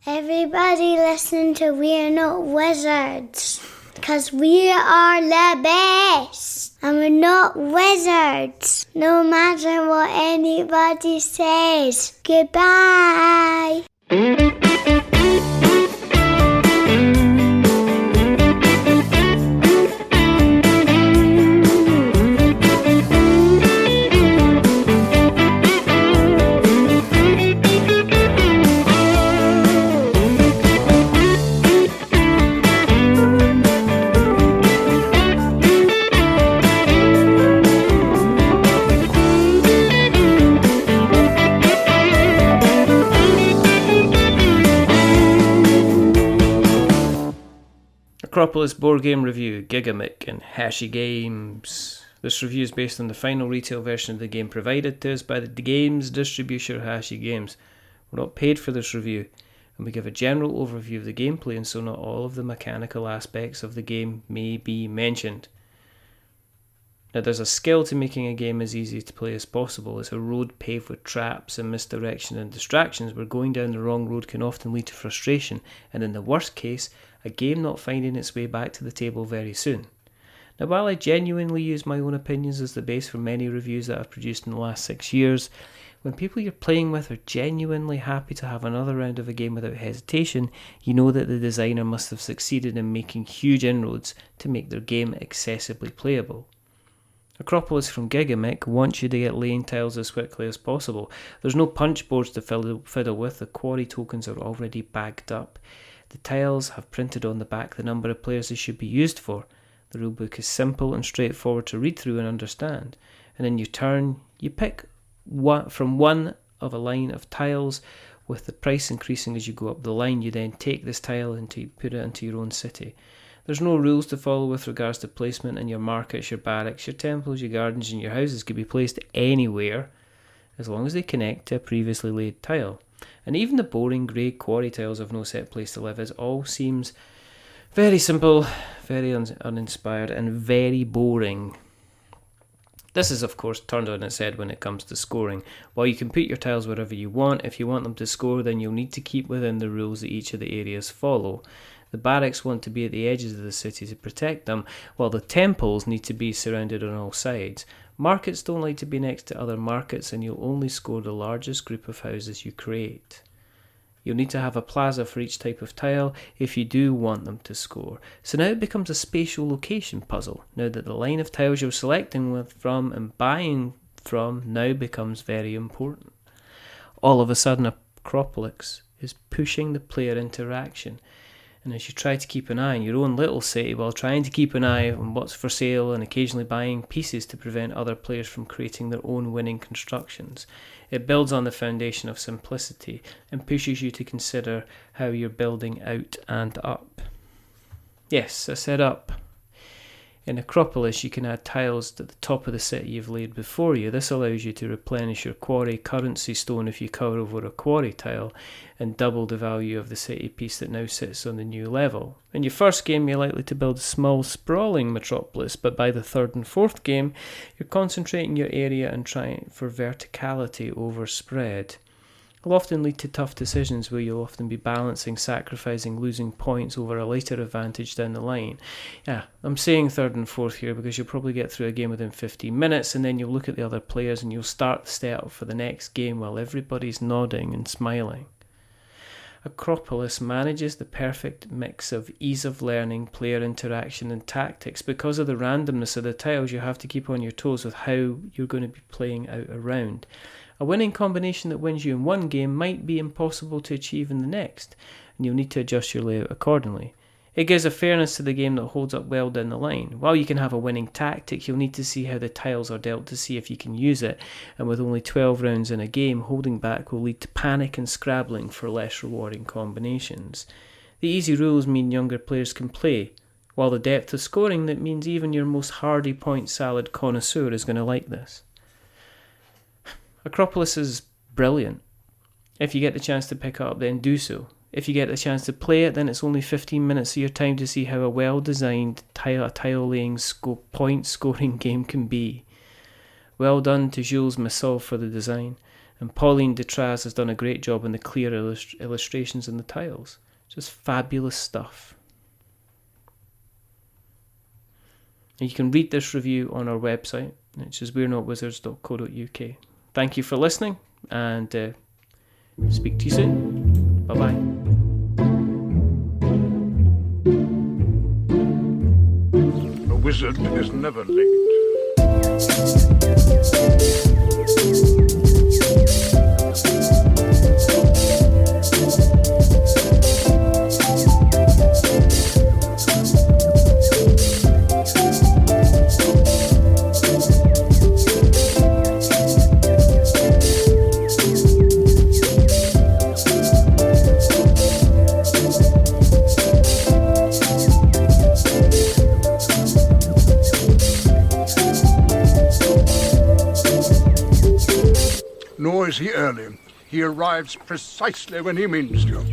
Everybody listen to We're Not Wizards, because we are the best, and we're not wizards, no matter what anybody says. Goodbye. Akropolis board game review, Giga and Hachette Games. This review is based on the final retail version of the game provided to us by the games distributor Hachette Games. We're not paid for this review, and we give a general overview of the gameplay, and so not all of the mechanical aspects of the game may be mentioned. Now, there's a skill to making a game as easy to play as possible. It's a road paved with traps and misdirection and distractions where going down the wrong road can often lead to frustration, and in the worst case, a game not finding its way back to the table very soon. Now, while I genuinely use my own opinions as the base for many reviews that I've produced in the last 6 years, when people you're playing with are genuinely happy to have another round of a game without hesitation, you know that the designer must have succeeded in making huge inroads to make their game accessibly playable. Akropolis from Giga wants you to get laying tiles as quickly as possible. There's no punch boards to fiddle with, the quarry tokens are already bagged up. The tiles have printed on the back the number of players they should be used for. The rulebook is simple and straightforward to read through and understand. And in your turn, you pick from one of a line of tiles, with the price increasing as you go up the line. You then take this tile and put it into your own city. There's no rules to follow with regards to placement, and your markets, your barracks, your temples, your gardens and your houses can be placed anywhere as long as they connect to a previously laid tile. And even the boring grey quarry tiles have no set place to live. It all seems very simple, very uninspired and very boring. This is of course turned on its head when it comes to scoring. While you can put your tiles wherever you want, if you want them to score, then you'll need to keep within the rules that each of the areas follow. The barracks want to be at the edges of the city to protect them, while the temples need to be surrounded on all sides. Markets don't like to be next to other markets, and you'll only score the largest group of houses you create. You'll need to have a plaza for each type of tile if you do want them to score. So now it becomes a spatial location puzzle, now that the line of tiles you're selecting from and buying from now becomes very important. All of a sudden, Akropolis is pushing the player interaction. And as you try to keep an eye on your own little city while trying to keep an eye on what's for sale and occasionally buying pieces to prevent other players from creating their own winning constructions, it builds on the foundation of simplicity and pushes you to consider how you're building out and up. Yes, I said up. In Akropolis, you can add tiles at the top of the city you've laid before you. This allows you to replenish your quarry currency stone if you cover over a quarry tile, and double the value of the city piece that now sits on the new level. In your first game, you're likely to build a small, sprawling metropolis, but by the third and fourth game, you're concentrating your area and trying for verticality over spread. Will often lead to tough decisions where you'll often be balancing, sacrificing, losing points over a later advantage down the line. Yeah, I'm saying third and fourth here because you'll probably get through a game within 15 minutes, and then you'll look at the other players and you'll start the setup for the next game while everybody's nodding and smiling. Akropolis manages the perfect mix of ease of learning, player interaction and tactics. Because of the randomness of the tiles, you have to keep on your toes with how you're going to be playing out a round. A winning combination that wins you in one game might be impossible to achieve in the next, and you'll need to adjust your layout accordingly. It gives a fairness to the game that holds up well down the line. While you can have a winning tactic, you'll need to see how the tiles are dealt to see if you can use it, and with only 12 rounds in a game, holding back will lead to panic and scrabbling for less rewarding combinations. The easy rules mean younger players can play, while the depth of scoring that means even your most hardy point salad connoisseur is going to like this. Akropolis is brilliant. If you get the chance to pick it up, then do so. If you get the chance to play it, then it's only 15 minutes of your time to see how a well-designed tile-laying point-scoring game can be. Well done to Jules Messaud for the design, And Pauline Détraz has done a great job on the clear illustrations and the tiles. Just fabulous stuff. And you can read this review on our website, which is we'renotwizards.co.uk. Thank you for listening, and speak to you soon. Bye-bye. A wizard is never late. Nor is he early. He arrives precisely when he means to.